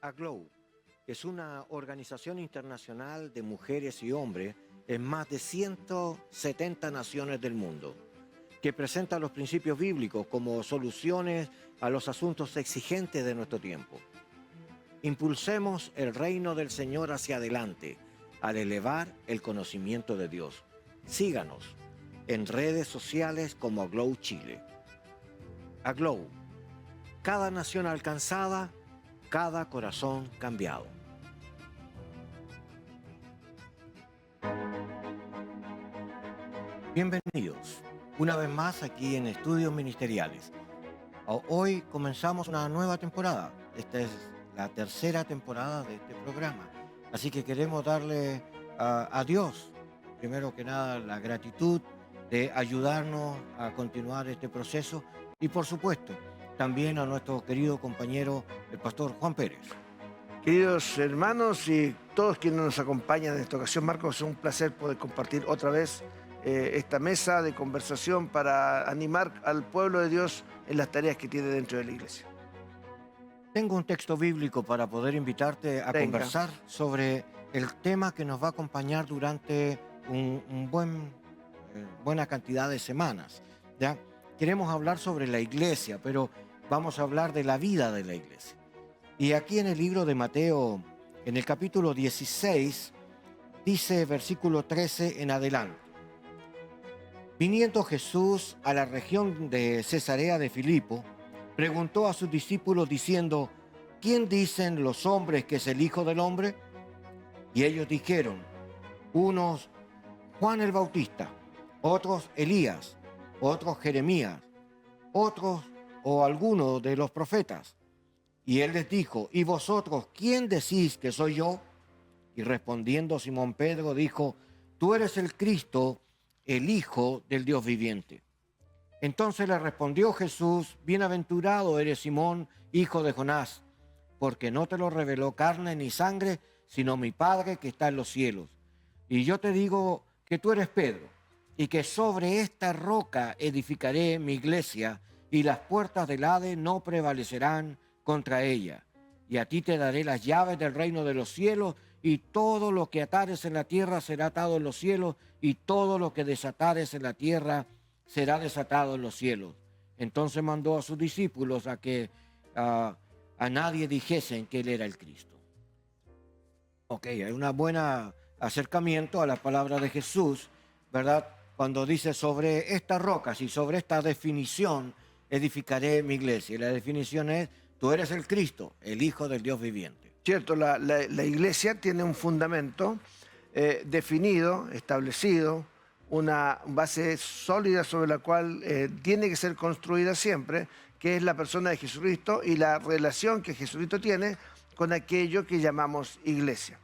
AGLOW es una organización internacional de mujeres y hombres en más de 170 naciones del mundo, que presenta los principios bíblicos como soluciones a los asuntos exigentes de nuestro tiempo. Impulsemos el reino del Señor hacia adelante al elevar el conocimiento de Dios. Síganos en redes sociales como AGLOW Chile. AGLOW, cada nación alcanzada, cada corazón cambiado. Bienvenidos una vez más aquí en Estudios Ministeriales. Hoy comenzamos una nueva temporada. Esta es la tercera temporada de este programa. Así que queremos darle a Dios, primero que nada, la gratitud de ayudarnos a continuar este proceso y, por supuesto, también a nuestro querido compañero, el pastor Juan Pérez. Queridos hermanos y todos quienes nos acompañan en esta ocasión, Marcos, es un placer poder compartir otra vez esta mesa de conversación para animar al pueblo de Dios en las tareas que tiene dentro de la iglesia. Tengo un texto bíblico para poder invitarte a conversar sobre el tema que nos va a acompañar durante buena cantidad de semanas, ¿ya? Queremos hablar sobre la iglesia, pero vamos a hablar de la vida de la iglesia. Y aquí en el libro de Mateo, en el capítulo 16, dice versículo 13 en adelante: Viniendo Jesús a la región de Cesarea de Filipo, preguntó a sus discípulos diciendo: ¿Quién dicen los hombres que es el Hijo del Hombre? Y ellos dijeron, unos Juan el Bautista, otros Elías, otros Jeremías, otros o alguno de los profetas. Y él les dijo, ¿y vosotros quién decís que soy yo? Y respondiendo Simón Pedro dijo, tú eres el Cristo, el Hijo del Dios viviente. Entonces le respondió Jesús, bienaventurado eres Simón, hijo de Jonás, porque no te lo reveló carne ni sangre, sino mi Padre que está en los cielos. Y yo te digo que tú eres Pedro, y que sobre esta roca edificaré mi iglesia, y las puertas del Hades no prevalecerán contra ella. Y a ti te daré las llaves del reino de los cielos, y todo lo que atares en la tierra será atado en los cielos, y todo lo que desatares en la tierra será desatado en los cielos. Entonces mandó a sus discípulos a que a nadie dijesen que él era el Cristo. Ok, hay un buen acercamiento a la palabra de Jesús, ¿verdad? Cuando dice sobre estas rocas y sobre esta definición edificaré mi iglesia. Y la definición es, tú eres el Cristo, el Hijo del Dios viviente. Cierto, la iglesia tiene un fundamento definido, establecido, una base sólida sobre la cual tiene que ser construida siempre, que es la persona de Jesucristo y la relación que Jesucristo tiene con aquello que llamamos iglesia.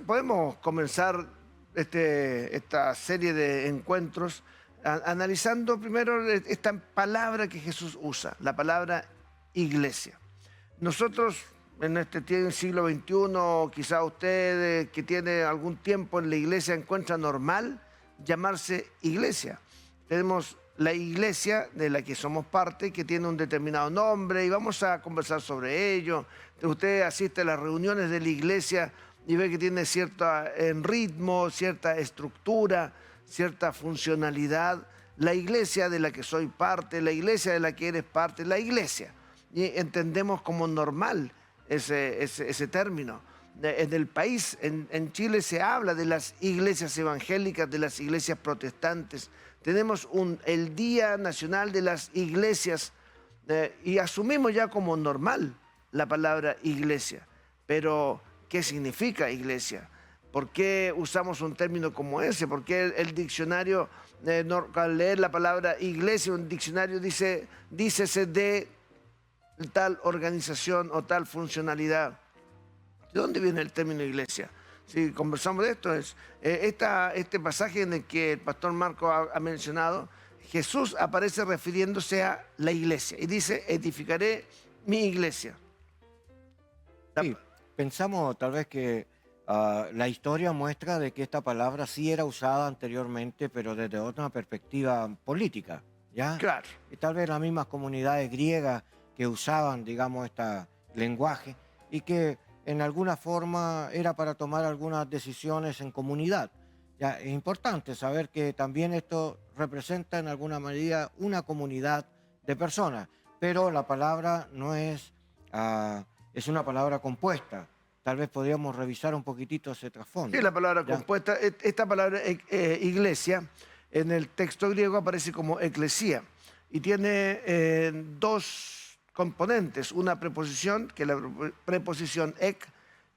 Podemos comenzar esta serie de encuentros analizando primero esta palabra que Jesús usa, la palabra iglesia. Nosotros en este siglo XXI, quizá usted que tiene algún tiempo en la iglesia encuentra normal llamarse iglesia. Tenemos la iglesia de la que somos parte, que tiene un determinado nombre y vamos a conversar sobre ello. Usted asiste a las reuniones de la iglesia y ve que tiene cierto ritmo, cierta estructura, cierta funcionalidad. La iglesia de la que soy parte, la iglesia de la que eres parte, la iglesia. Y entendemos como normal ese término. En el país, en Chile, se habla de las iglesias evangélicas, de las iglesias protestantes. Tenemos el Día Nacional de las Iglesias y asumimos ya como normal la palabra iglesia. Pero, ¿qué significa iglesia? ¿Por qué usamos un término como ese? ¿Por qué el diccionario, al leer la palabra iglesia, un diccionario dícese de tal organización o tal funcionalidad? ¿De dónde viene el término iglesia? Si conversamos de esto, este pasaje en el que el pastor Marco ha mencionado, Jesús aparece refiriéndose a la iglesia y dice, edificaré mi iglesia. Sí, pensamos tal vez que la historia muestra de que esta palabra sí era usada anteriormente, pero desde otra perspectiva política, ¿ya? Claro. Y tal vez las mismas comunidades griegas que usaban, digamos, este lenguaje, y que en alguna forma era para tomar algunas decisiones en comunidad. Ya, es importante saber que también esto representa en alguna medida una comunidad de personas, pero la palabra no es, es una palabra compuesta. Tal vez podríamos revisar un poquitito ese Sí, trasfondo. la palabra ¿Ya? compuesta, esta palabra iglesia en el texto griego aparece como eclesía y tiene dos componentes, una preposición, que es la preposición ek,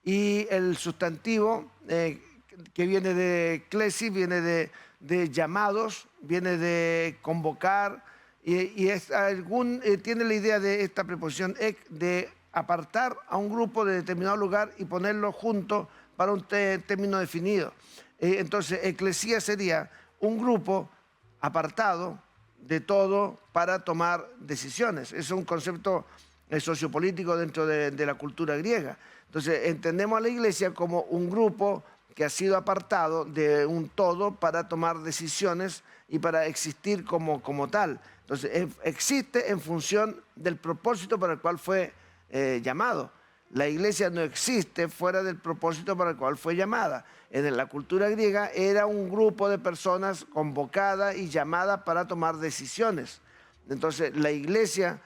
y el sustantivo que viene de clesis, viene de llamados, viene de convocar, y tiene la idea de esta preposición ek de apartar a un grupo de determinado lugar y ponerlo junto para un término definido. Entonces, eclesía sería un grupo apartado de todo para tomar decisiones. Es un concepto sociopolítico dentro de la cultura griega. Entonces, entendemos a la iglesia como un grupo que ha sido apartado de un todo para tomar decisiones y para existir como tal. Entonces, existe en función del propósito para el cual fue llamado. La iglesia no existe fuera del propósito para el cual fue llamada. En la cultura griega era un grupo de personas convocadas y llamadas para tomar decisiones. Entonces, la iglesia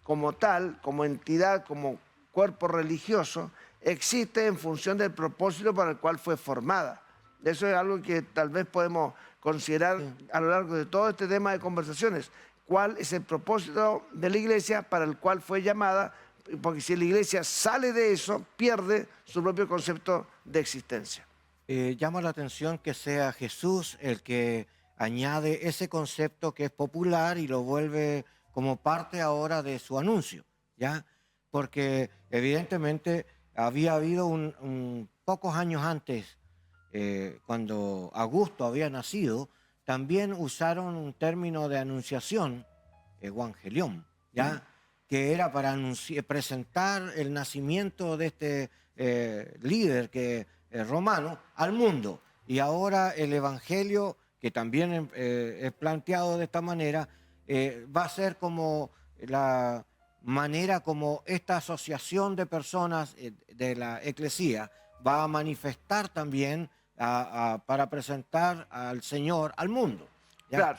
como tal, como entidad, como cuerpo religioso, existe en función del propósito para el cual fue formada. Eso es algo que tal vez podemos considerar a lo largo de todo este tema de conversaciones. ¿Cuál es el propósito de la iglesia para el cual fue llamada? Porque si la iglesia sale de eso, pierde su propio concepto de existencia. Llama la atención que sea Jesús el que añade ese concepto que es popular y lo vuelve como parte ahora de su anuncio, ¿ya? Porque evidentemente había habido pocos años antes, cuando Augusto había nacido, también usaron un término de anunciación, evangelión, ¿ya? Que era para presentar el nacimiento de este líder romano al mundo. Y ahora el evangelio, que también es planteado de esta manera, va a ser como la manera como esta asociación de personas de la eclesía va a manifestar también para presentar al Señor al mundo. ¿Ya? Claro,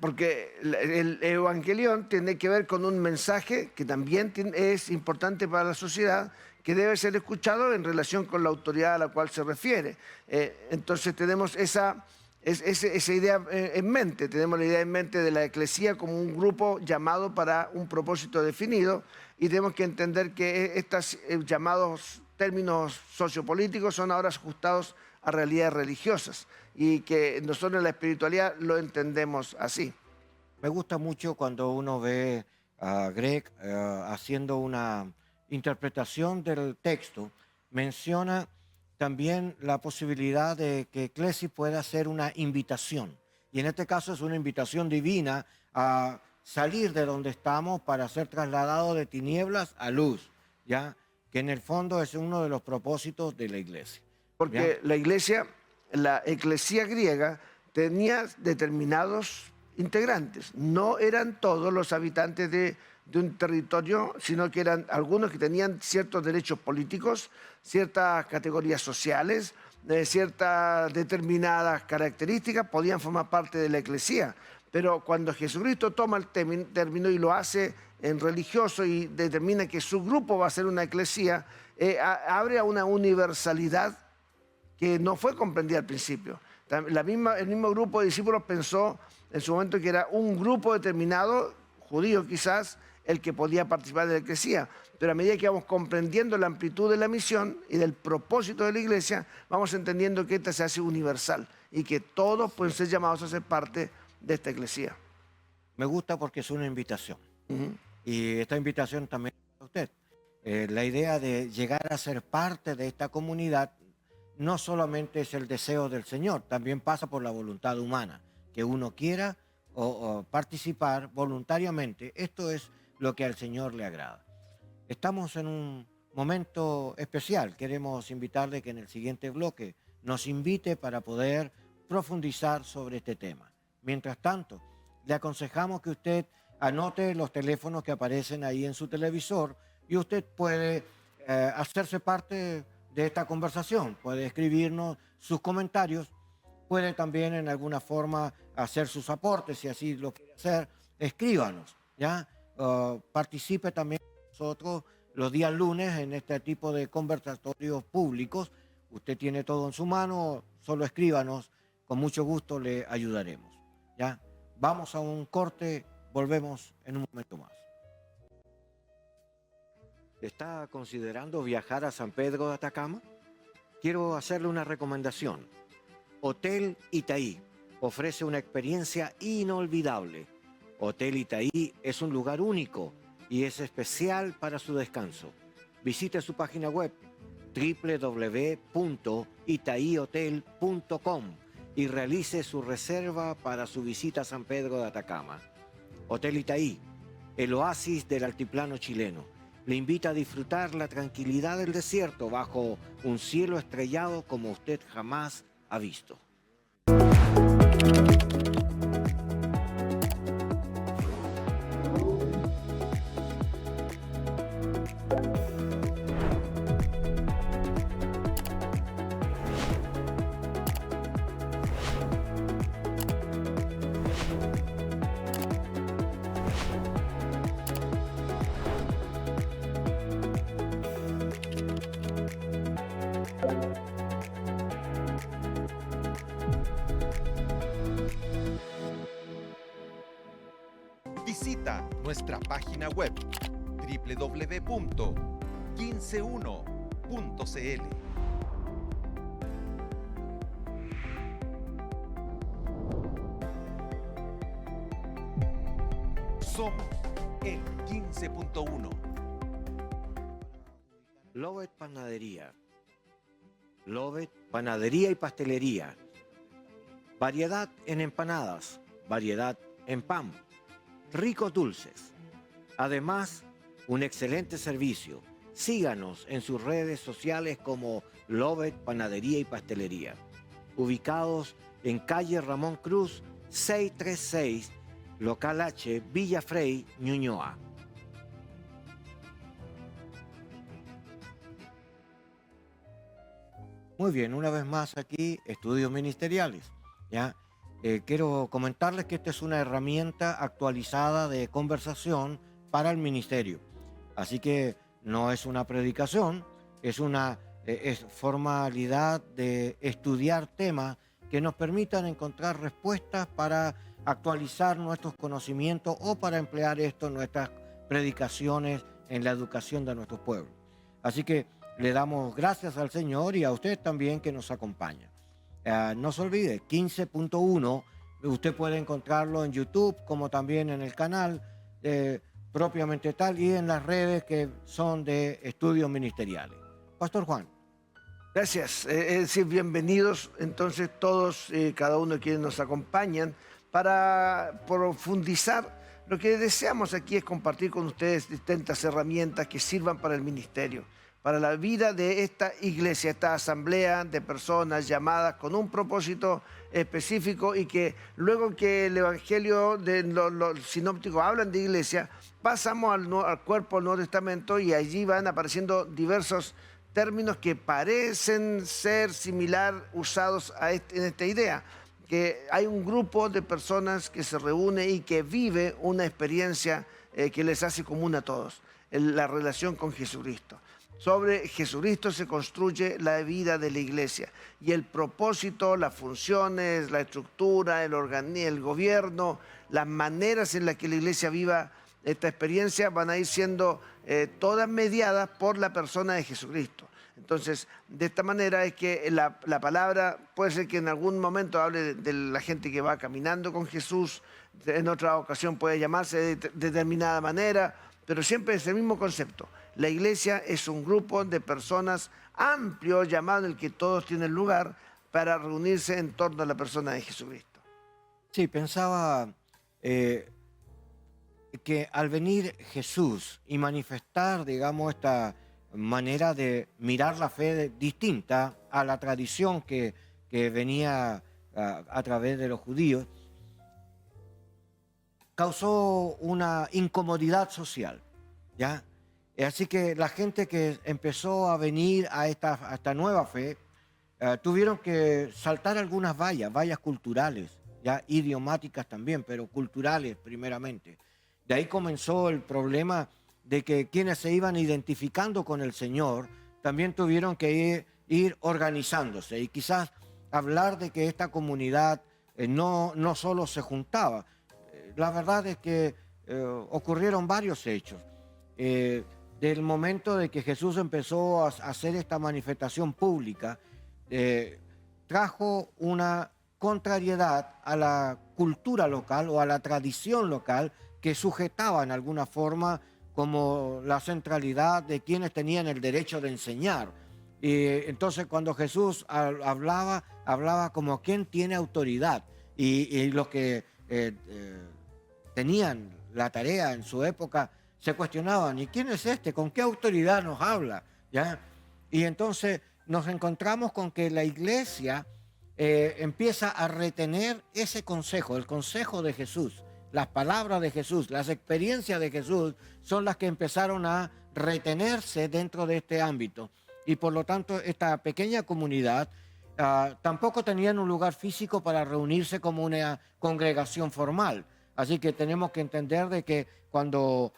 porque el evangelión tiene que ver con un mensaje que también es importante para la sociedad, que debe ser escuchado en relación con la autoridad a la cual se refiere. Entonces tenemos esa idea en mente, tenemos la idea en mente de la eclesía como un grupo llamado para un propósito definido, y tenemos que entender que estos llamados términos sociopolíticos son ahora ajustados a realidades religiosas y que nosotros en la espiritualidad lo entendemos así. Me gusta mucho cuando uno ve a Greg haciendo una interpretación del texto. Menciona también la posibilidad de que Eclesis pueda hacer una invitación. Y en este caso es una invitación divina a salir de donde estamos para ser trasladados de tinieblas a luz, ¿ya? Que en el fondo es uno de los propósitos de la iglesia. Porque ¿Ya? la iglesia, la eclesía griega, tenía determinados integrantes. No eran todos los habitantes de un territorio, sino que eran algunos que tenían ciertos derechos políticos, ciertas categorías sociales, ciertas determinadas características, podían formar parte de la eclesía. Pero cuando Jesucristo toma el término y lo hace en religioso y determina que su grupo va a ser una eclesía, abre a una universalidad que no fue comprendida al principio. El mismo grupo de discípulos pensó en su momento que era un grupo determinado, judío quizás, el que podía participar de la eclesía. Pero a medida que vamos comprendiendo la amplitud de la misión y del propósito de la iglesia, vamos entendiendo que esta se hace universal y que todos pueden ser llamados a ser parte de esta eclesía. Me gusta porque es una invitación. Y esta invitación también a usted. La idea de llegar a ser parte de esta comunidad no solamente es el deseo del Señor, también pasa por la voluntad humana, que uno quiera o participar voluntariamente. Esto es lo que al Señor le agrada. Estamos en un momento especial. Queremos invitarle que en el siguiente bloque nos invite para poder profundizar sobre este tema. Mientras tanto, le aconsejamos que usted anote los teléfonos que aparecen ahí en su televisor y usted puede hacerse parte de esta conversación. Puede escribirnos sus comentarios, puede también en alguna forma hacer sus aportes, si así lo quiere hacer, escríbanos, ¿ya? Participe también con nosotros los días lunes en este tipo de conversatorios públicos. Usted tiene todo en su mano, solo escríbanos, con mucho gusto le ayudaremos, ¿ya? Vamos a un corte, volvemos en un momento más. ¿Está considerando viajar a San Pedro de Atacama? Quiero hacerle una recomendación. Hotel Itaí ofrece una experiencia inolvidable. Hotel Itaí es un lugar único y es especial para su descanso. Visite su página web www.itaihotel.com y realice su reserva para su visita a San Pedro de Atacama. Hotel Itaí, el oasis del altiplano chileno, le invita a disfrutar la tranquilidad del desierto bajo un cielo estrellado como usted jamás ha visto. Visita nuestra página web www.151.cl. Somos el 15.1. Lovet Panadería. Lovet Panadería y Pastelería. Variedad en empanadas, variedad en pan, ricos dulces. Además, un excelente servicio. Síganos en sus redes sociales como Lovet Panadería y Pastelería. Ubicados en calle Ramón Cruz, 636, Local H, Villa Frey, Ñuñoa. Muy bien, una vez más aquí, Estudios Ministeriales. ¿Ya? Quiero comentarles que esta es una herramienta actualizada de conversación para el ministerio. Así que no es una predicación, es una formalidad de estudiar temas que nos permitan encontrar respuestas para actualizar nuestros conocimientos o para emplear esto en nuestras predicaciones en la educación de nuestros pueblos. Así que le damos gracias al Señor y a usted también que nos acompaña. No se olvide, 15.1, usted puede encontrarlo en YouTube como también en el canal propiamente tal y en las redes que son de Estudios Ministeriales. Pastor Juan. Gracias. Es decir, bienvenidos entonces todos, cada uno de quienes nos acompañan, para profundizar. Lo que deseamos aquí es compartir con ustedes distintas herramientas que sirvan para el ministerio, para la vida de esta iglesia, esta asamblea de personas llamadas con un propósito específico, y que luego que el Evangelio de los sinópticos hablan de iglesia, pasamos al cuerpo del Nuevo Testamento y allí van apareciendo diversos términos que parecen ser similar usados en esta idea, que hay un grupo de personas que se reúne y que vive una experiencia que les hace común a todos, la relación con Jesucristo. Sobre Jesucristo se construye la vida de la iglesia, y el propósito, las funciones, la estructura, el gobierno, las maneras en las que la iglesia viva esta experiencia van a ir siendo todas mediadas por la persona de Jesucristo. Entonces, de esta manera es que la palabra puede ser que en algún momento hable de la gente que va caminando con Jesús, en otra ocasión puede llamarse de determinada manera, pero siempre es el mismo concepto. La iglesia es un grupo de personas amplio, llamado en el que todos tienen lugar para reunirse en torno a la persona de Jesucristo. Sí, pensaba que al venir Jesús y manifestar, digamos, esta manera de mirar la fe distinta a la tradición que venía a través de los judíos, causó una incomodidad social, ¿ya? Así que la gente que empezó a venir a esta nueva fe, tuvieron que saltar algunas vallas culturales, ya idiomáticas también, pero culturales primeramente. De ahí comenzó el problema de que quienes se iban identificando con el Señor también tuvieron que ir organizándose y quizás hablar de que esta comunidad no solo se juntaba. La verdad es que ocurrieron varios hechos. Del momento de que Jesús empezó a hacer esta manifestación pública, trajo una contrariedad a la cultura local o a la tradición local que sujetaba en alguna forma como la centralidad de quienes tenían el derecho de enseñar. Y entonces cuando Jesús hablaba como quien tiene autoridad y los que tenían la tarea en su época se cuestionaban, ¿y quién es este? ¿Con qué autoridad nos habla? ¿Ya? Y entonces nos encontramos con que la iglesia empieza a retener ese consejo, el consejo de Jesús, las palabras de Jesús, las experiencias de Jesús son las que empezaron a retenerse dentro de este ámbito. Y por lo tanto, esta pequeña comunidad tampoco tenían un lugar físico para reunirse como una congregación formal. Así que tenemos que entender de que cuando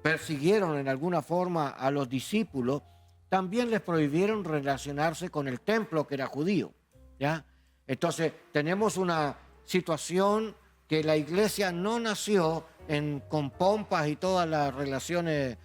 persiguieron en alguna forma a los discípulos, también les prohibieron relacionarse con el templo que era judío, ¿ya? Entonces, tenemos una situación que la iglesia no nació con pompas y todas las relaciones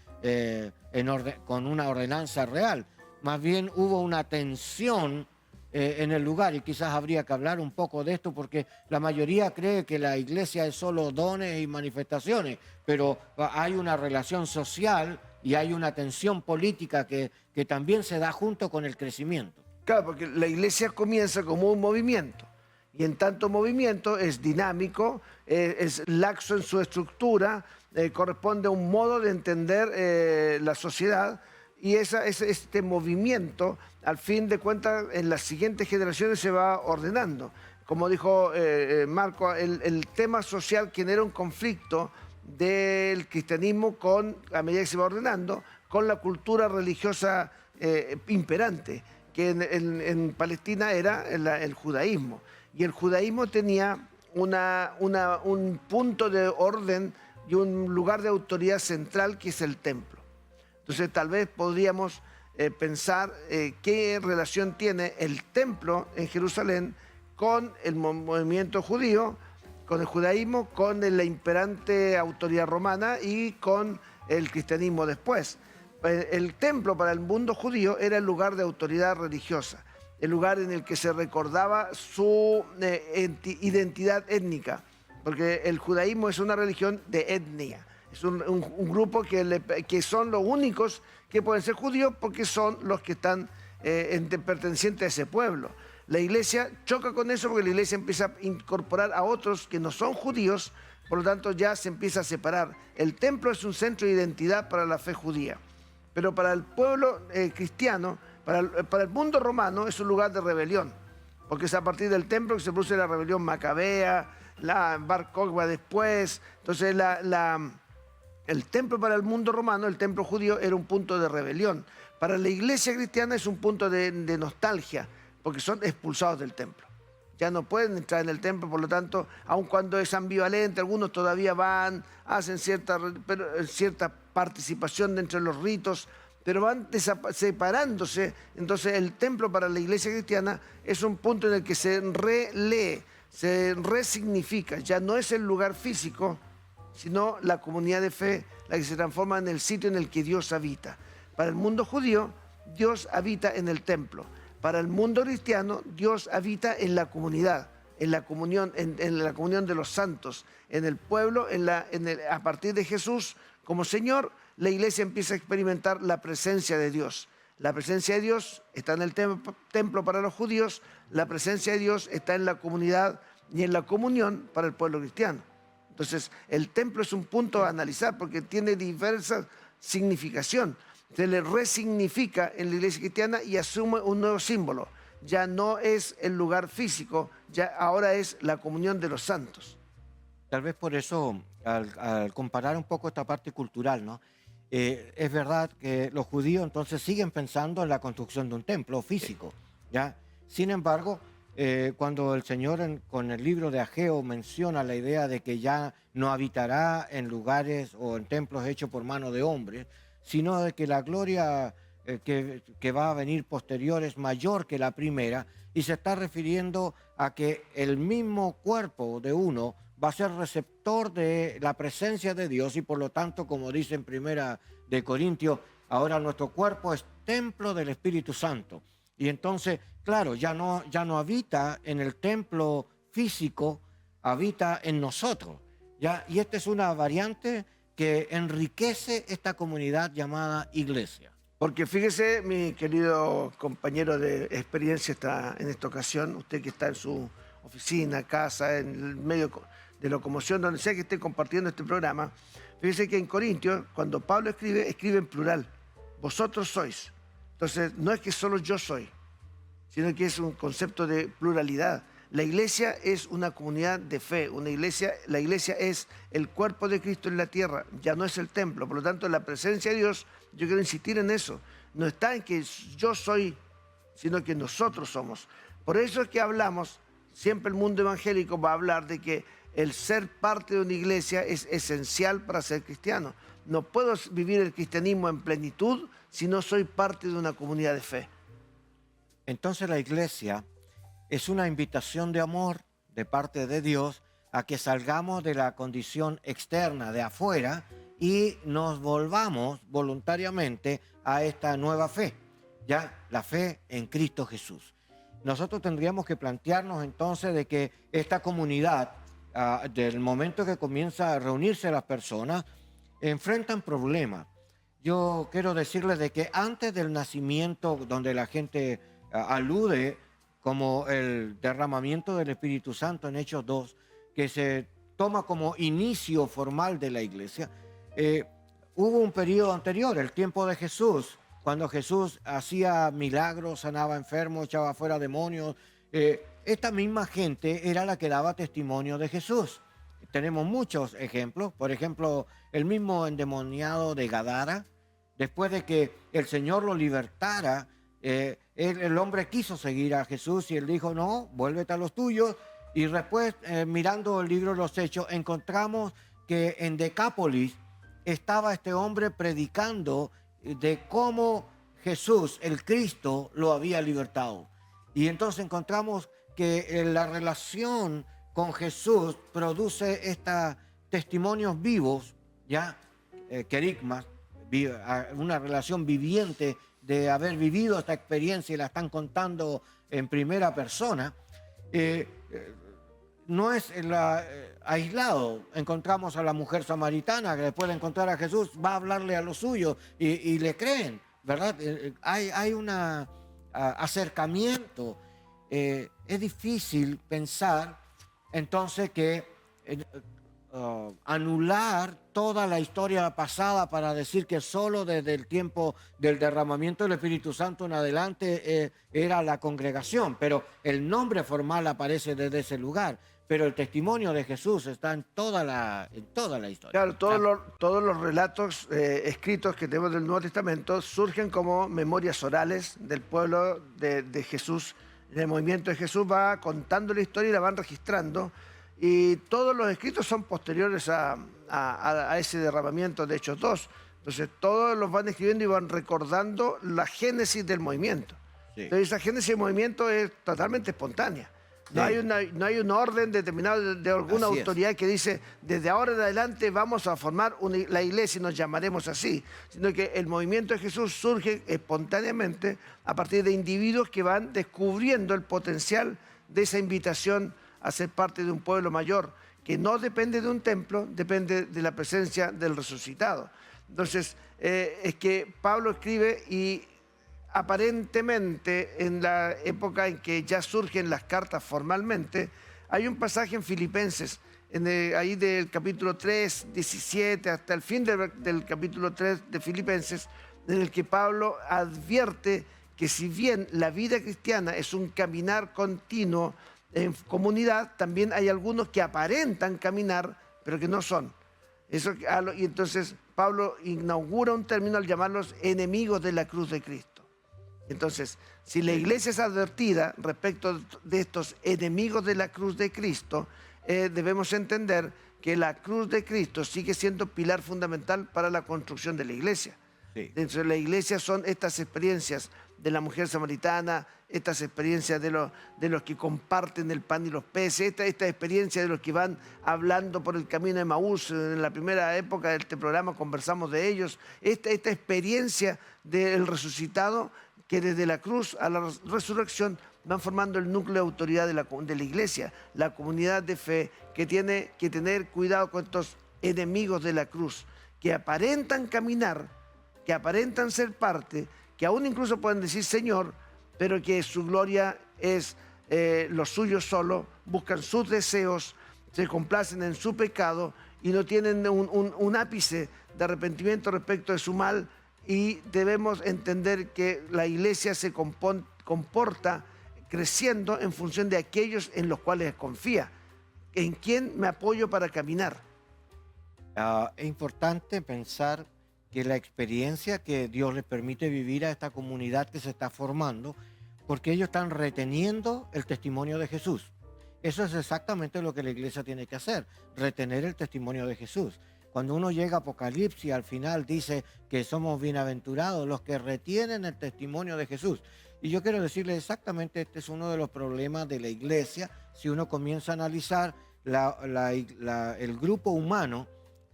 con una ordenanza real. Más bien hubo una tensión en el lugar y quizás habría que hablar un poco de esto porque la mayoría cree que la iglesia es solo dones y manifestaciones, pero hay una relación social y hay una tensión política que también se da junto con el crecimiento. Claro, porque la iglesia comienza como un movimiento y en tanto movimiento es dinámico, es laxo en su estructura, corresponde a un modo de entender la sociedad y este movimiento, al fin de cuentas, en las siguientes generaciones se va ordenando. Como dijo Marco, el tema social genera un conflicto del cristianismo a medida que se va ordenando, con la cultura religiosa imperante, que en Palestina era el judaísmo. Y el judaísmo tenía un punto de orden y un lugar de autoridad central que es el templo. Entonces tal vez podríamos pensar qué relación tiene el templo en Jerusalén con el movimiento judío, con el judaísmo, con la imperante autoridad romana y con el cristianismo después. El templo para el mundo judío era el lugar de autoridad religiosa, el lugar en el que se recordaba su identidad étnica, porque el judaísmo es una religión de etnia, es un grupo que son los únicos que pueden ser judíos porque son los que están pertenecientes a ese pueblo. La iglesia choca con eso porque la iglesia empieza a incorporar a otros que no son judíos, por lo tanto ya se empieza a separar. El templo es un centro de identidad para la fe judía, pero para el pueblo cristiano, para el mundo romano es un lugar de rebelión, porque es a partir del templo que se produce la rebelión macabea, la Bar Kokhba después. Entonces el templo para el mundo romano, el templo judío, era un punto de rebelión. Para la iglesia cristiana es un punto de nostalgia, porque son expulsados del templo. Ya no pueden entrar en el templo, por lo tanto, aun cuando es ambivalente, algunos todavía van, hacen cierta participación dentro de los ritos, pero van separándose. Entonces el templo para la iglesia cristiana es un punto en el que se relee, se resignifica. Ya no es el lugar físico, sino la comunidad de fe, la que se transforma en el sitio en el que Dios habita. Para el mundo judío, Dios habita en el templo. Para el mundo cristiano, Dios habita en la comunidad, en la comunión de los santos, en el pueblo, a partir de Jesús como Señor. La iglesia empieza a experimentar la presencia de Dios. La presencia de Dios está en el templo para los judíos, la presencia de Dios está en la comunidad y en la comunión para el pueblo cristiano. Entonces, el templo es un punto a analizar porque tiene diversa significación. Se le resignifica en la iglesia cristiana y asume un nuevo símbolo. Ya no es el lugar físico, ya ahora es la comunión de los santos. Tal vez por eso, al comparar un poco esta parte cultural, ¿no? Es verdad que los judíos entonces siguen pensando en la construcción de un templo físico, ¿ya? Sin embargo, cuando el Señor con el libro de Ageo menciona la idea de que ya no habitará en lugares o en templos hechos por mano de hombres, sino de que la gloria que va a venir posterior es mayor que la primera, y se está refiriendo a que el mismo cuerpo de uno va a ser receptor de la presencia de Dios, y por lo tanto, como dice en Primera de Corintios, ahora nuestro cuerpo es templo del Espíritu Santo. Y entonces, claro, ya no habita en el templo físico, habita en nosotros, ¿ya? Y esta es una variante que enriquece esta comunidad llamada iglesia. Porque fíjese, mi querido compañero de experiencia en esta ocasión, usted que está en su oficina, casa, en el medio de locomoción, donde sea que esté compartiendo este programa, fíjese que en Corintios, cuando Pablo escribe en plural, vosotros sois. Entonces, no es que solo yo soy, sino que es un concepto de pluralidad. La iglesia es una comunidad de fe, la iglesia es el cuerpo de Cristo en la tierra, ya no es el templo. Por lo tanto, la presencia de Dios, yo quiero insistir en eso, no está en que yo soy, sino que nosotros somos. Por eso es que hablamos, siempre el mundo evangélico va a hablar de que el ser parte de una iglesia es esencial para ser cristiano. No puedo vivir el cristianismo en plenitud si no soy parte de una comunidad de fe. Entonces la iglesia es una invitación de amor de parte de Dios a que salgamos de la condición externa de afuera y nos volvamos voluntariamente a esta nueva fe, ya la fe en Cristo Jesús. Nosotros tendríamos que plantearnos entonces de que esta comunidad, del momento que comienza a reunirse las personas, enfrentan problemas. Yo quiero decirles de que antes del nacimiento, donde la gente alude como el derramamiento del Espíritu Santo en Hechos 2, que se toma como inicio formal de la iglesia, hubo un periodo anterior, el tiempo de Jesús, cuando Jesús hacía milagros, sanaba enfermos, echaba fuera demonios. Esta misma gente era la que daba testimonio de Jesús. Tenemos muchos ejemplos, por ejemplo, el mismo endemoniado de Gadara, después de que el Señor lo libertara, el hombre quiso seguir a Jesús y él dijo, no, vuélvete a los tuyos. Y después, mirando el libro de los Hechos, encontramos que en Decápolis estaba este hombre predicando de cómo Jesús, el Cristo, lo había libertado. Y entonces encontramos que la relación con Jesús produce estos testimonios vivos, ya, querigmas, una relación viviente de haber vivido esta experiencia y la están contando en primera persona. No es aislado. Encontramos a la mujer samaritana que después de encontrar a Jesús va a hablarle a los suyos y le creen, ¿verdad? Hay un acercamiento. Es difícil pensar entonces que anular toda la historia pasada para decir que solo desde el tiempo del derramamiento del Espíritu Santo en adelante era la congregación, pero el nombre formal aparece desde ese lugar, pero el testimonio de Jesús está en toda la historia. Claro, todos los relatos escritos que tenemos del Nuevo Testamento surgen como memorias orales del pueblo de Jesús. En el movimiento de Jesús va contando la historia y la van registrando. Y todos los escritos son posteriores a ese derramamiento de Hechos 2. Entonces todos los van escribiendo y van recordando la génesis del movimiento. Sí. Entonces esa génesis del movimiento es totalmente espontánea. No, sí. no hay un orden determinado de alguna así autoridad es. Que dice, desde ahora en adelante vamos a formar la iglesia y nos llamaremos así. Sino que el movimiento de Jesús surge espontáneamente a partir de individuos que van descubriendo el potencial de esa invitación a ser parte de un pueblo mayor, que no depende de un templo, depende de la presencia del resucitado. Entonces, es que Pablo escribe y aparentemente en la época en que ya surgen las cartas formalmente, hay un pasaje en Filipenses, ahí del capítulo 3, 17, hasta el fin del capítulo 3 de Filipenses, en el que Pablo advierte que si bien la vida cristiana es un caminar continuo, en comunidad, también hay algunos que aparentan caminar, pero que no son. Y entonces Pablo inaugura un término al llamarlos enemigos de la cruz de Cristo. Entonces, si la iglesia es advertida respecto de estos enemigos de la cruz de Cristo, debemos entender que la cruz de Cristo sigue siendo pilar fundamental para la construcción de la iglesia. Sí. Dentro de la iglesia son estas experiencias de la mujer samaritana, estas experiencias de los que comparten el pan y los peces, esta experiencia de los que van hablando por el camino de Maús. En la primera época de este programa conversamos de ellos. Esta experiencia del resucitado que desde la cruz a la resurrección van formando el núcleo de autoridad de la iglesia, la comunidad de fe que tiene que tener cuidado con estos enemigos de la cruz, que aparentan caminar, que aparentan ser parte, que aún incluso pueden decir Señor, pero que su gloria es lo suyo solo, buscan sus deseos, se complacen en su pecado y no tienen un ápice de arrepentimiento respecto de su mal. Y debemos entender que la iglesia se comporta creciendo en función de aquellos en los cuales confía. ¿En quién me apoyo para caminar? Es importante pensar que la experiencia que Dios les permite vivir a esta comunidad que se está formando, porque ellos están reteniendo el testimonio de Jesús. Eso es exactamente lo que la iglesia tiene que hacer, retener el testimonio de Jesús. Cuando uno llega a Apocalipsis, al final dice que somos bienaventurados los que retienen el testimonio de Jesús. Y yo quiero decirles exactamente, este es uno de los problemas de la iglesia. Si uno comienza a analizar el grupo humano,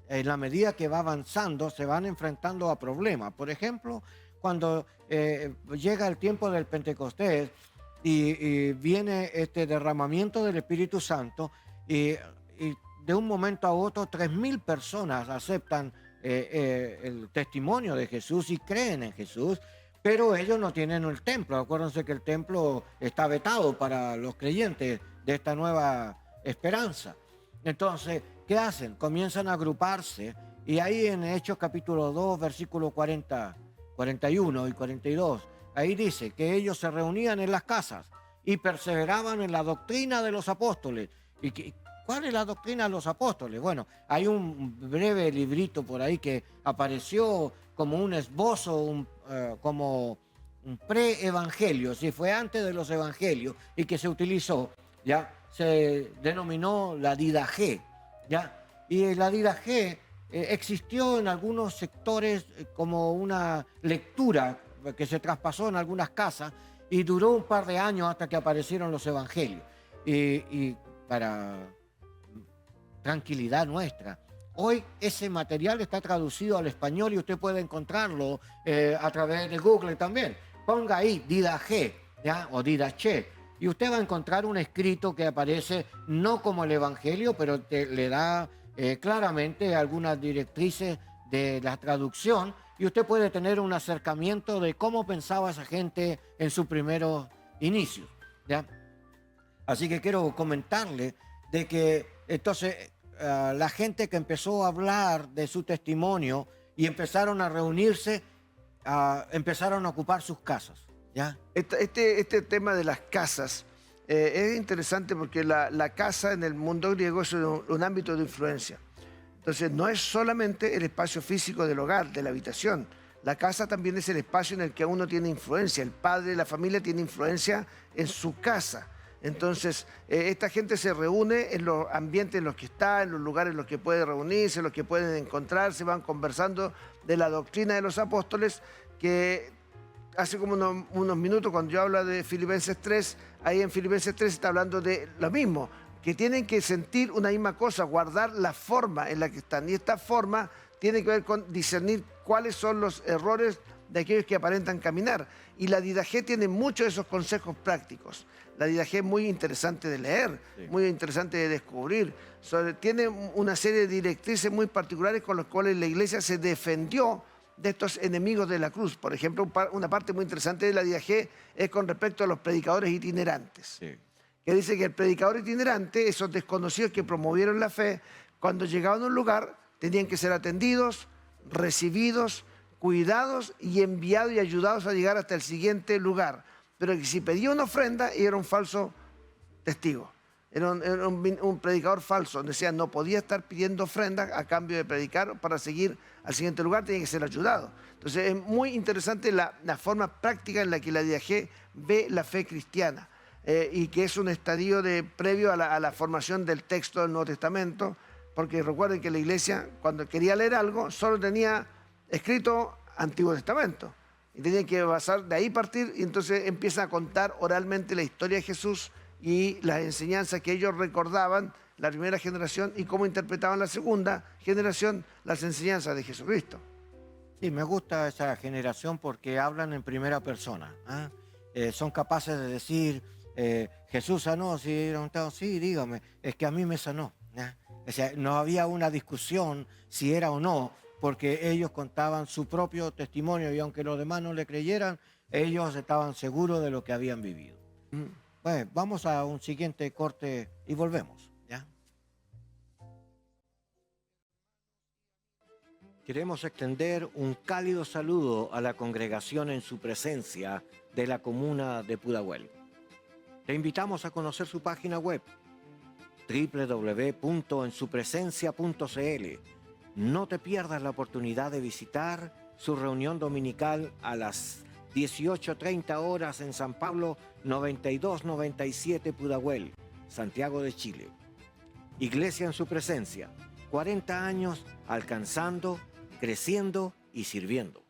en la medida que va avanzando, se van enfrentando a problemas. Por ejemplo, cuando llega el tiempo del Pentecostés y viene este derramamiento del Espíritu Santo y de un momento a otro 3.000 personas aceptan el testimonio de Jesús y creen en Jesús, pero ellos no tienen el templo. Acuérdense que el templo está vetado para los creyentes de esta nueva esperanza. Entonces, ¿qué hacen? Comienzan a agruparse y ahí en Hechos capítulo 2, versículos 41 y 42, ahí dice que ellos se reunían en las casas y perseveraban en la doctrina de los apóstoles. ¿Cuál es la doctrina de los apóstoles? Bueno, hay un breve librito por ahí que apareció como un esbozo, como un pre-evangelio, si fue antes de los evangelios y que se utilizó, ya se denominó la Didaché, ya, y la Didaché existió en algunos sectores como una lectura que se traspasó en algunas casas y duró un par de años hasta que aparecieron los evangelios. Y para tranquilidad nuestra, hoy ese material está traducido al español y usted puede encontrarlo a través de Google también. Ponga ahí Didaché, ¿ya? O Didaché, y usted va a encontrar un escrito que aparece no como el evangelio, pero le da claramente algunas directrices de la traducción y usted puede tener un acercamiento de cómo pensaba esa gente en sus primeros inicios, ¿ya? Así que quiero comentarle de que entonces la gente que empezó a hablar de su testimonio y empezaron a reunirse, empezaron a ocupar sus casas, ¿ya? Este tema de las casas es interesante porque la casa en el mundo griego es un ámbito de influencia. Entonces no es solamente el espacio físico del hogar, de la habitación. La casa también es el espacio en el que uno tiene influencia. El padre de la familia tiene influencia en su casa. Entonces, esta gente se reúne en los ambientes en los que está, en los lugares en los que puede reunirse, en los que pueden encontrarse, van conversando de la doctrina de los apóstoles, que hace como unos minutos cuando yo hablo de Filipenses 3, ahí en Filipenses 3 está hablando de lo mismo, que tienen que sentir una misma cosa, guardar la forma en la que están. Y esta forma tiene que ver con discernir cuáles son los errores de aquellos que aparentan caminar. Y la Didaché tiene muchos de esos consejos prácticos. La Didaché es muy interesante de leer, sí, muy interesante de descubrir. Tiene una serie de directrices muy particulares con las cuales la iglesia se defendió de estos enemigos de la cruz. Por ejemplo, una parte muy interesante de la Didaché es con respecto a los predicadores itinerantes. Sí. Que dice que el predicador itinerante, esos desconocidos que promovieron la fe, cuando llegaban a un lugar tenían que ser atendidos, recibidos, cuidados y enviados y ayudados a llegar hasta el siguiente lugar. Pero que si pedía una ofrenda, era un falso testigo. un predicador falso. Decía, no podía estar pidiendo ofrendas a cambio de predicar para seguir al siguiente lugar, tenía que ser ayudado. Entonces es muy interesante la forma práctica en la que la DIAG ve la fe cristiana y que es un estadio previo a la formación del texto del Nuevo Testamento, porque recuerden que la iglesia cuando quería leer algo solo tenía escrito Antiguo Testamento y tenía que de ahí partir, y entonces empieza a contar oralmente la historia de Jesús y las enseñanzas que ellos recordaban la primera generación y cómo interpretaban la segunda generación las enseñanzas de Jesucristo. Sí, me gusta esa generación porque hablan en primera persona. ¿Ah? Son capaces de decir, Jesús sanó, sí, dígame, es que a mí me sanó. ¿Ah? O sea, no había una discusión si era o no, porque ellos contaban su propio testimonio y aunque los demás no le creyeran, ellos estaban seguros de lo que habían vivido. Bueno, vamos a un siguiente corte y volvemos, ¿ya? Queremos extender un cálido saludo a la congregación en su presencia de la comuna de Pudahuel. Te invitamos a conocer su página web www.ensupresencia.cl. No te pierdas la oportunidad de visitar su reunión dominical a las 18:30 horas en San Pablo 9297 Pudahuel, Santiago de Chile. Iglesia en su presencia, 40 años alcanzando, creciendo y sirviendo.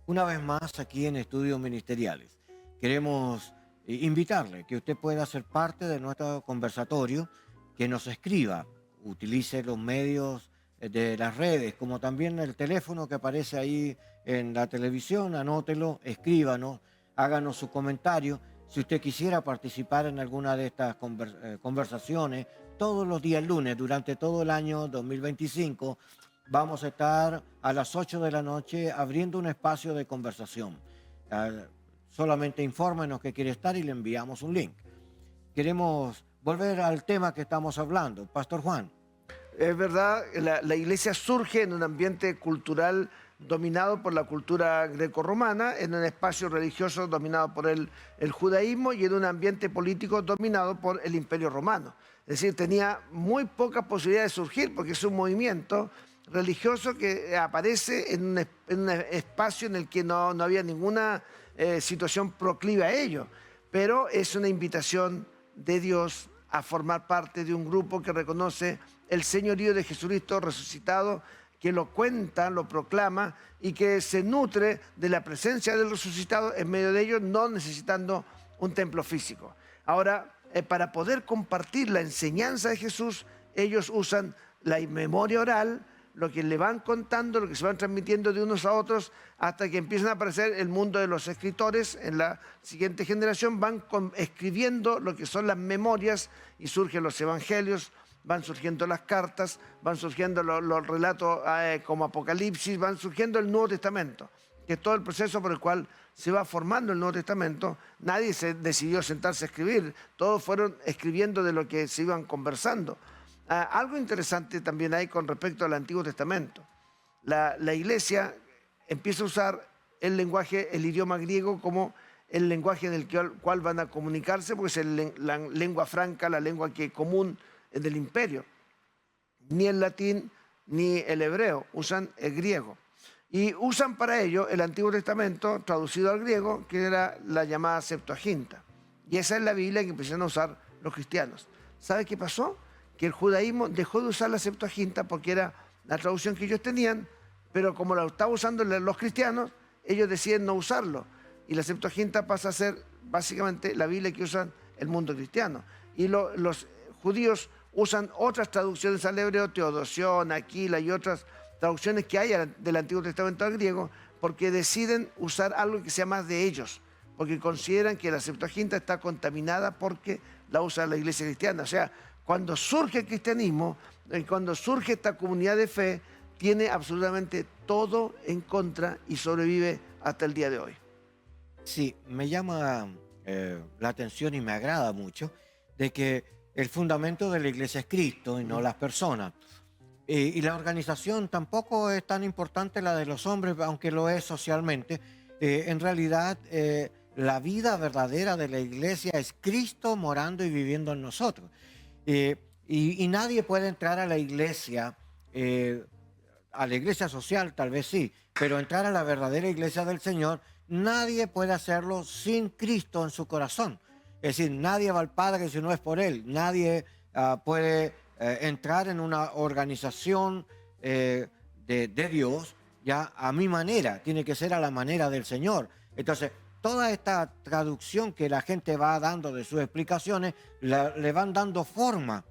Una vez más aquí en Estudios Ministeriales. Queremos invitarle que usted pueda ser parte de nuestro conversatorio, que nos escriba, utilice los medios de las redes, como también el teléfono que aparece ahí en la televisión, anótelo, escríbanos, háganos su comentario. Si usted quisiera participar en alguna de estas conversaciones, todos los días lunes, durante todo el año 2025, vamos a estar a las 8 de la noche abriendo un espacio de conversación. Solamente infórmenos que quiere estar y le enviamos un link. Queremos volver al tema que estamos hablando. Pastor Juan. Es verdad, la iglesia surge en un ambiente cultural dominado por la cultura grecorromana, en un espacio religioso dominado por el judaísmo y en un ambiente político dominado por el imperio romano. Es decir, tenía muy poca posibilidad de surgir porque es un movimiento religioso que aparece en un espacio en el que no había ninguna situación proclive a ello, pero es una invitación de Dios a formar parte de un grupo que reconoce el señorío de Jesucristo resucitado, que lo cuenta, lo proclama y que se nutre de la presencia del resucitado en medio de ellos, no necesitando un templo físico. Ahora, para poder compartir la enseñanza de Jesús, ellos usan la memoria oral, lo que le van contando, lo que se van transmitiendo de unos a otros, hasta que empiezan a aparecer el mundo de los escritores. En la siguiente generación van escribiendo lo que son las memorias y surgen los evangelios, van surgiendo las cartas, van surgiendo los relatos como Apocalipsis, van surgiendo el Nuevo Testamento, que es todo el proceso por el cual se va formando el Nuevo Testamento. Nadie se decidió sentarse a escribir, todos fueron escribiendo de lo que se iban conversando. Algo interesante también hay con respecto al Antiguo Testamento. La Iglesia empieza a usar el lenguaje, el idioma griego como el lenguaje en el cual van a comunicarse, porque es la lengua franca, la lengua común del imperio. Ni el latín ni el hebreo, usan el griego. Y usan para ello el Antiguo Testamento traducido al griego, que era la llamada Septuaginta. Y esa es la Biblia que empezaron a usar los cristianos. ¿Sabe qué pasó? Que el judaísmo dejó de usar la Septuaginta porque era la traducción que ellos tenían, pero como la estaban usando los cristianos, ellos deciden no usarlo. Y la Septuaginta pasa a ser básicamente la Biblia que usan el mundo cristiano. Y los judíos usan otras traducciones al hebreo, Teodosión, Aquila y otras traducciones que hay del Antiguo Testamento al griego, porque deciden usar algo que sea más de ellos, porque consideran que la Septuaginta está contaminada porque la usa la iglesia cristiana. O sea, cuando surge el cristianismo, cuando surge esta comunidad de fe, tiene absolutamente todo en contra y sobrevive hasta el día de hoy. Sí, me llama la atención y me agrada mucho de que el fundamento de la iglesia es Cristo y no las personas. Y la organización tampoco es tan importante la de los hombres, aunque lo es socialmente. En realidad, la vida verdadera de la iglesia es Cristo morando y viviendo en nosotros. Y nadie puede entrar a la iglesia a la iglesia social tal vez sí, pero entrar a la verdadera iglesia del Señor, nadie puede hacerlo sin Cristo en su corazón. Es decir, nadie va al Padre si no es por Él. Nadie puede entrar en una organización de Dios ya a mi manera, tiene que ser a la manera del Señor. Entonces, toda esta traducción que la gente va dando de sus explicaciones, le van dando forma,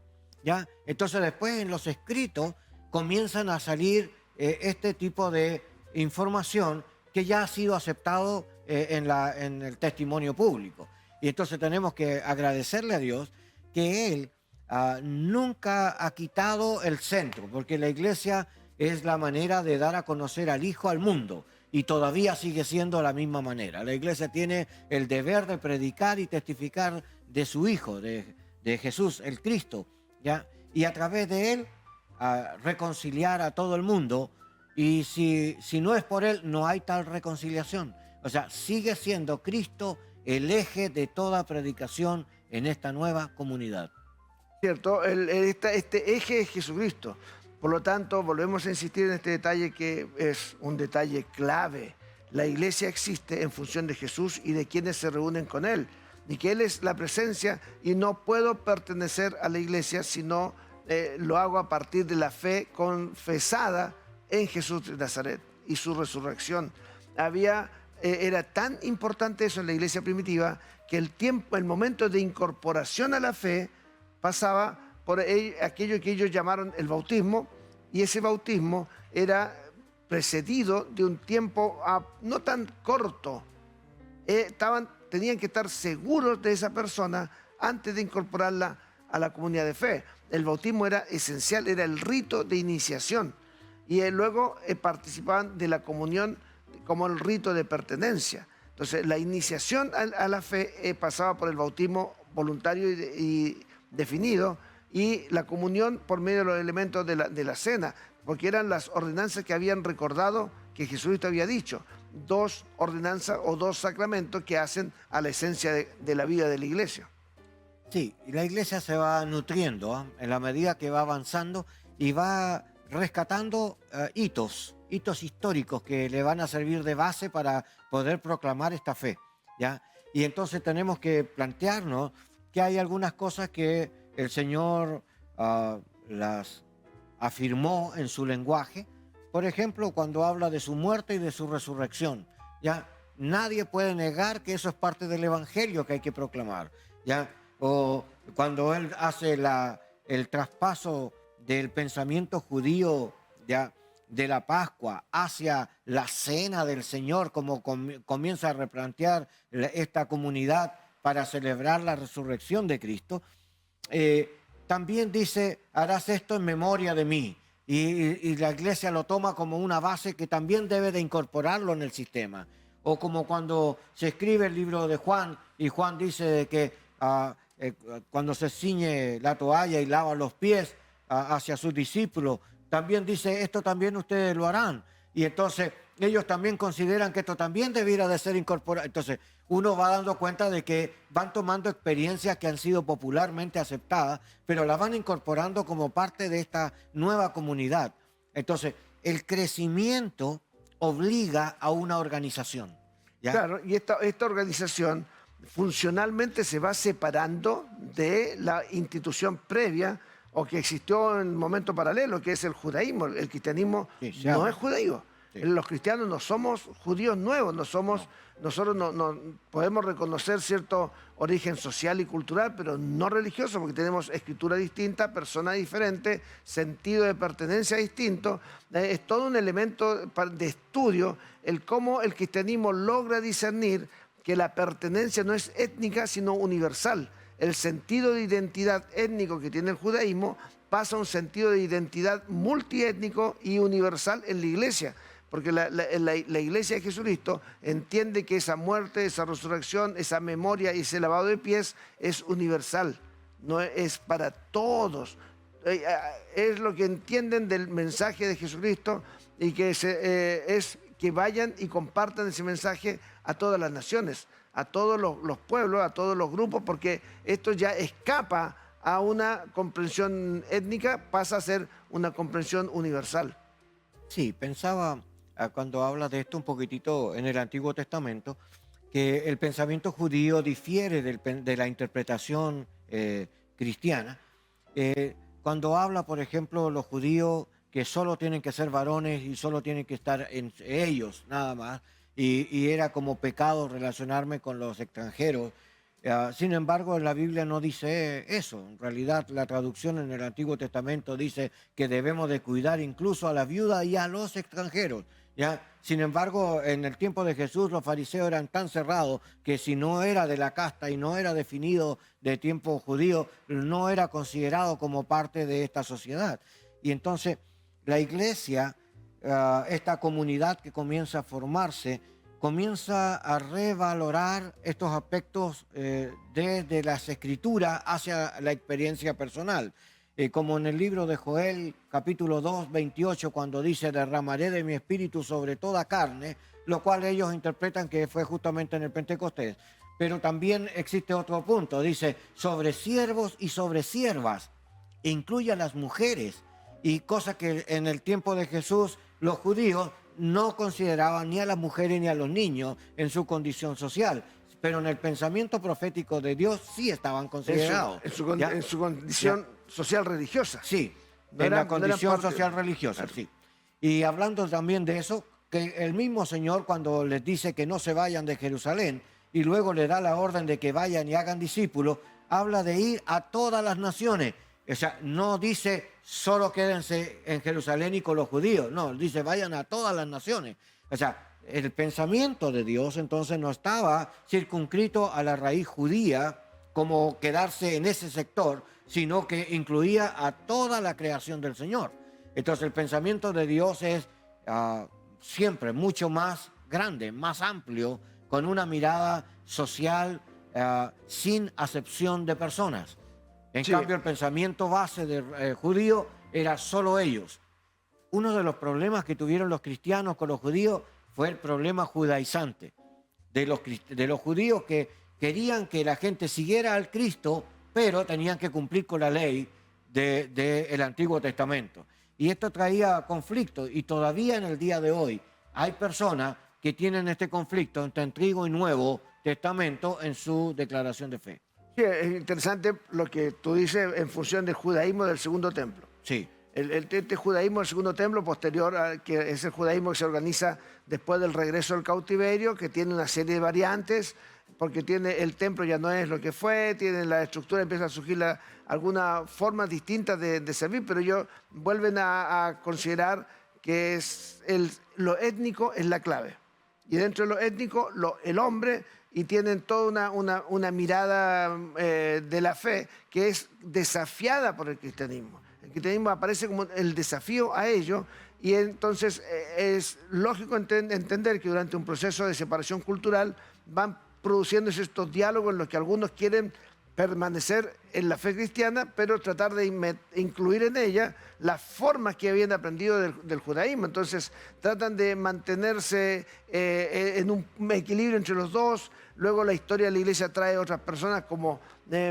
¿ya? Entonces después en los escritos comienzan a salir este tipo de información que ya ha sido aceptado en el testimonio público. Y entonces tenemos que agradecerle a Dios que Él nunca ha quitado el centro, porque la iglesia es la manera de dar a conocer al Hijo al mundo. Y todavía sigue siendo la misma manera. La iglesia tiene el deber de predicar y testificar de su Hijo, de Jesús, el Cristo, ¿ya? Y a través de Él reconciliar a todo el mundo. Y si no es por Él, no hay tal reconciliación. O sea, sigue siendo Cristo el eje de toda predicación en esta nueva comunidad. Cierto, este eje es Jesucristo. Por lo tanto, volvemos a insistir en este detalle que es un detalle clave. La iglesia existe en función de Jesús y de quienes se reúnen con Él. Y que Él es la presencia y no puedo pertenecer a la iglesia si no lo hago a partir de la fe confesada en Jesús de Nazaret y su resurrección. Era tan importante eso en la iglesia primitiva que el momento de incorporación a la fe pasaba por aquello que ellos llamaron el bautismo, y ese bautismo era precedido de un tiempo no tan corto. Tenían que estar seguros de esa persona antes de incorporarla a la comunidad de fe. El bautismo era esencial, era el rito de iniciación, y luego participaban de la comunión como el rito de pertenencia. Entonces, la iniciación a la fe pasaba por el bautismo voluntario y definido, y la comunión por medio de los elementos de la cena, porque eran las ordenanzas que habían recordado que Jesucristo había dicho. 2 ordenanzas o 2 sacramentos que hacen a la esencia de la vida de la iglesia. Sí, y la iglesia se va nutriendo en la medida que va avanzando y va rescatando hitos históricos que le van a servir de base para poder proclamar esta fe, ¿ya? Y entonces tenemos que plantearnos que hay algunas cosas que el Señor las afirmó en su lenguaje. Por ejemplo, cuando habla de su muerte y de su resurrección, ¿ya? Nadie puede negar que eso es parte del Evangelio que hay que proclamar, ¿ya? O cuando Él hace el traspaso del pensamiento judío, ¿ya?, de la Pascua hacia la cena del Señor, como comienza a replantear esta comunidad para celebrar la resurrección de Cristo. También dice, harás esto en memoria de mí. Y la iglesia lo toma como una base que también debe de incorporarlo en el sistema. O como cuando se escribe el libro de Juan, y Juan dice que cuando se ciñe la toalla y lava los pies hacia sus discípulos, también dice, esto también ustedes lo harán. Y entonces ellos también consideran que esto también debiera de ser incorporado. Entonces uno va dando cuenta de que van tomando experiencias que han sido popularmente aceptadas, pero las van incorporando como parte de esta nueva comunidad. Entonces el crecimiento obliga a una organización, ¿ya? Claro, y esta organización funcionalmente se va separando de la institución previa o que existió en un momento paralelo, que es el judaísmo. El cristianismo no es judío. Sí. Los cristianos no somos judíos nuevos, nosotros no podemos reconocer cierto origen social y cultural, pero no religioso, porque tenemos escritura distinta, persona diferente, sentido de pertenencia distinto. Es todo un elemento de estudio, el cómo el cristianismo logra discernir que la pertenencia no es étnica, sino universal. El sentido de identidad étnico que tiene el judaísmo pasa a un sentido de identidad multiétnico y universal en la iglesia, porque la iglesia de Jesucristo entiende que esa muerte, esa resurrección, esa memoria y ese lavado de pies es universal, no es para todos. Es lo que entienden del mensaje de Jesucristo, y que es que vayan y compartan ese mensaje a todas las naciones, a todos los pueblos, a todos los grupos, porque esto ya escapa a una comprensión étnica, pasa a ser una comprensión universal. Sí, pensaba cuando habla de esto un poquitito en el Antiguo Testamento, que el pensamiento judío difiere de la interpretación cristiana. Cuando habla, por ejemplo, los judíos que solo tienen que ser varones y solo tienen que estar en ellos nada más, y era como pecado relacionarme con los extranjeros. Sin embargo, en la Biblia no dice eso. En realidad, la traducción en el Antiguo Testamento dice que debemos de cuidar incluso a la viuda y a los extranjeros, ¿ya? Sin embargo, en el tiempo de Jesús, los fariseos eran tan cerrados que si no era de la casta y no era definido de tiempo judío, no era considerado como parte de esta sociedad. Y entonces, la iglesia, esta comunidad que comienza a formarse, comienza a revalorar estos aspectos desde las escrituras hacia la experiencia personal. Como en el libro de Joel, capítulo 2, 28, cuando dice, derramaré de mi espíritu sobre toda carne, lo cual ellos interpretan que fue justamente en el Pentecostés. Pero también existe otro punto, dice, sobre siervos y sobre siervas, incluye a las mujeres, y cosa que en el tiempo de Jesús los judíos no consideraban ni a las mujeres ni a los niños en su condición social, pero en el pensamiento profético de Dios sí estaban considerados. En su condición social religiosa. Sí, No en eran- la condición no eran parte- social religiosa, Claro. sí. Y hablando también de eso, que el mismo Señor cuando les dice que no se vayan de Jerusalén y luego le da la orden de que vayan y hagan discípulos, habla de ir a todas las naciones. O sea, no dice solo quédense en Jerusalén y con los judíos, no, dice vayan a todas las naciones. O sea, el pensamiento de Dios entonces no estaba circunscrito a la raíz judía como quedarse en ese sector, sino que incluía a toda la creación del Señor. Entonces el pensamiento de Dios es siempre mucho más grande, más amplio, con una mirada social sin acepción de personas. En Sí. cambio, el pensamiento base del judío era solo ellos. Uno de los problemas que tuvieron los cristianos con los judíos fue el problema judaizante de los judíos que querían que la gente siguiera al Cristo, pero tenían que cumplir con la ley del Antiguo Testamento. Y esto traía conflicto, y todavía en el día de hoy hay personas que tienen este conflicto entre Antiguo y Nuevo Testamento en su declaración de fe. Sí, es interesante lo que tú dices en función del judaísmo del Segundo Templo. Sí, Este judaísmo del Segundo Templo, posterior a que es el judaísmo que se organiza después del regreso del cautiverio, que tiene una serie de variantes, porque tiene el templo ya no es lo que fue, tiene la estructura, empieza a surgir algunas formas distintas de servir, pero ellos vuelven a considerar que lo étnico es la clave. Y dentro de lo étnico, el hombre, y tienen toda una mirada de la fe que es desafiada por el cristianismo. El cristianismo aparece como el desafío a ello, y entonces es lógico entender que durante un proceso de separación cultural van produciéndose estos diálogos en los que algunos quieren permanecer en la fe cristiana, pero tratar de incluir en ella las formas que habían aprendido del judaísmo. Entonces tratan de mantenerse en un equilibrio entre los dos. Luego la historia de la iglesia trae otras personas como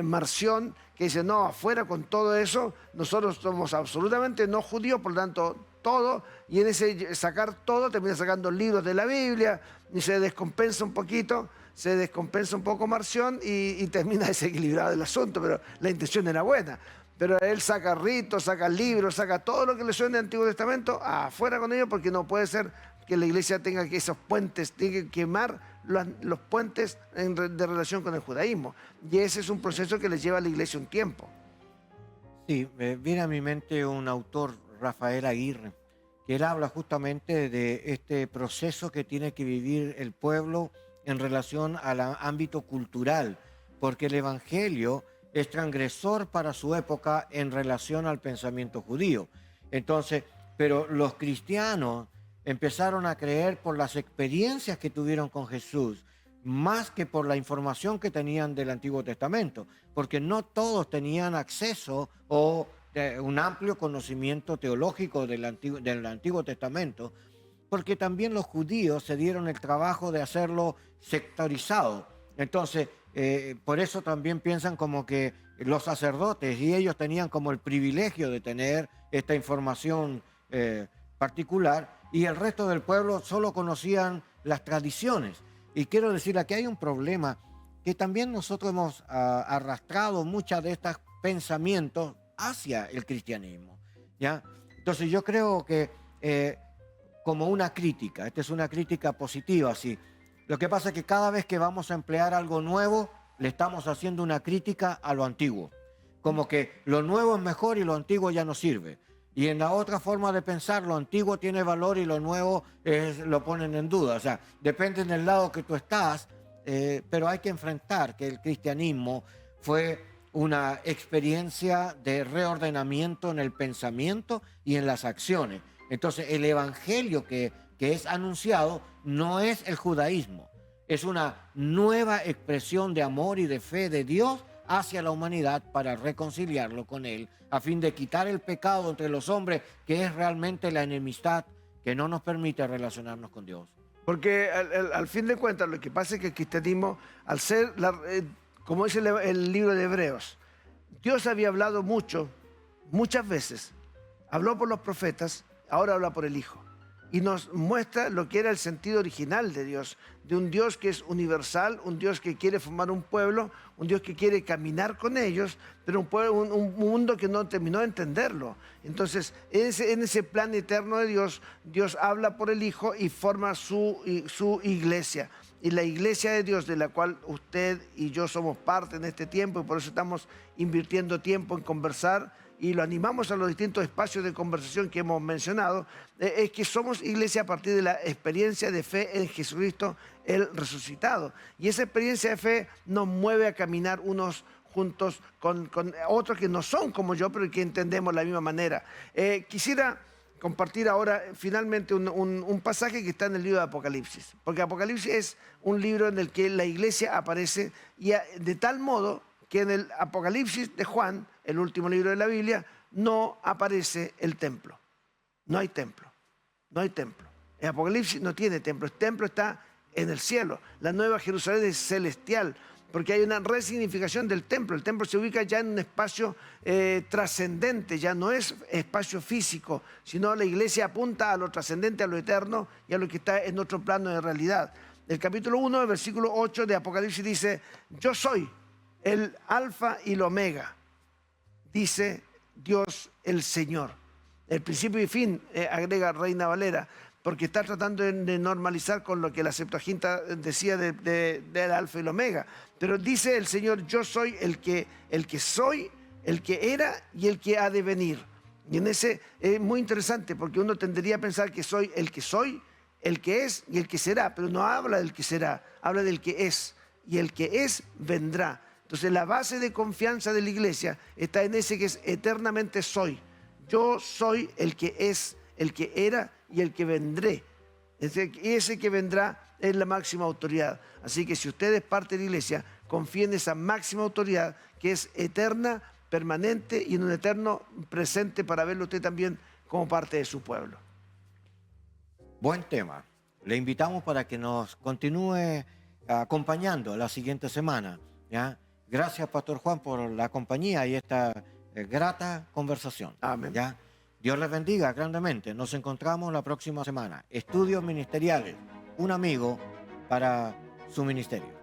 Marción, que dice, no, afuera con todo eso, nosotros somos absolutamente no judíos, por lo tanto todo, y en ese sacar todo termina sacando libros de la Biblia y se descompensa un poquito. Se descompensa un poco Marción y termina desequilibrado el asunto, pero la intención era buena. Pero él saca ritos, saca libros, saca todo lo que le suena del Antiguo Testamento afuera con ellos, porque no puede ser que la iglesia tenga que esos puentes, tiene que quemar los puentes de relación con el judaísmo. Y ese es un proceso que le lleva a la iglesia un tiempo. sí, viene a mi mente un autor, Rafael Aguirre, que él habla justamente de este proceso que tiene que vivir el pueblo en relación al ámbito cultural, porque el Evangelio es transgresor para su época en relación al pensamiento judío. Entonces, pero los cristianos empezaron a creer por las experiencias que tuvieron con Jesús, más que por la información que tenían del Antiguo Testamento, porque no todos tenían acceso o un amplio conocimiento teológico del Antiguo Testamento, porque también los judíos se dieron el trabajo de hacerlo sectorizado. Entonces, por eso también piensan como que los sacerdotes y ellos tenían como el privilegio de tener esta información particular y el resto del pueblo solo conocían las tradiciones. Y quiero decir, aquí hay un problema que también nosotros hemos arrastrado muchos de estos pensamientos hacia el cristianismo, ¿ya? Entonces yo creo que como una crítica, esta es una crítica positiva, sí. Lo que pasa es que cada vez que vamos a emplear algo nuevo, le estamos haciendo una crítica a lo antiguo. Como que lo nuevo es mejor y lo antiguo ya no sirve. Y en la otra forma de pensar, lo antiguo tiene valor y lo nuevo lo ponen en duda. O sea, depende del lado que tú estás, pero hay que enfrentar que el cristianismo fue una experiencia de reordenamiento en el pensamiento y en las acciones. Entonces, el evangelio que es anunciado no es el judaísmo, es una nueva expresión de amor y de fe de Dios hacia la humanidad para reconciliarlo con Él, a fin de quitar el pecado entre los hombres, que es realmente la enemistad que no nos permite relacionarnos con Dios. Porque al fin de cuentas lo que pasa es que el cristianismo, al ser, como dice el libro de Hebreos, Dios había hablado muchas veces, habló por los profetas, ahora habla por el Hijo. Y nos muestra lo que era el sentido original de Dios, de un Dios que es universal, un Dios que quiere formar un pueblo, un Dios que quiere caminar con ellos, pero un mundo que no terminó de entenderlo. Entonces, en ese plan eterno de Dios, Dios habla por el Hijo y forma su iglesia. Y la iglesia de Dios, de la cual usted y yo somos parte en este tiempo, y por eso estamos invirtiendo tiempo en conversar, y lo animamos a los distintos espacios de conversación que hemos mencionado, es que somos iglesia a partir de la experiencia de fe en Jesucristo, el resucitado. Y esa experiencia de fe nos mueve a caminar unos juntos con otros que no son como yo, pero que entendemos de la misma manera. Quisiera compartir ahora finalmente un pasaje que está en el libro de Apocalipsis, porque Apocalipsis es un libro en el que la iglesia aparece y de tal modo que en el Apocalipsis de Juan, el último libro de la Biblia, no aparece el templo. No hay templo. No hay templo. El Apocalipsis no tiene templo. El templo está en el cielo. La Nueva Jerusalén es celestial, porque hay una resignificación del templo. El templo se ubica ya en un espacio trascendente, ya no es espacio físico, sino la iglesia apunta a lo trascendente, a lo eterno y a lo que está en otro plano de realidad. El capítulo 1, el versículo 8 de Apocalipsis dice: yo soy el alfa y el omega, dice Dios el Señor. El principio y fin, agrega Reina Valera, porque está tratando de normalizar con lo que la Septuaginta decía del alfa y el omega. Pero dice el Señor: yo soy el que soy, el que era y el que ha de venir. Y en ese es muy interesante, porque uno tendería a pensar que soy, el que es y el que será, pero no habla del que será, habla del que es, y el que es vendrá. Entonces la base de confianza de la iglesia está en ese que es eternamente soy. Yo soy el que es, el que era y el que vendré. Ese que vendrá es la máxima autoridad. Así que si usted es parte de la iglesia, confíe en esa máxima autoridad que es eterna, permanente y en un eterno presente para verlo usted también como parte de su pueblo. Buen tema. Le invitamos para que nos continúe acompañando la siguiente semana, ¿ya? Gracias, Pastor Juan, por la compañía y esta grata conversación. Amén. ¿Ya? Dios les bendiga grandemente. Nos encontramos la próxima semana. Estudios Ministeriales, un amigo para su ministerio.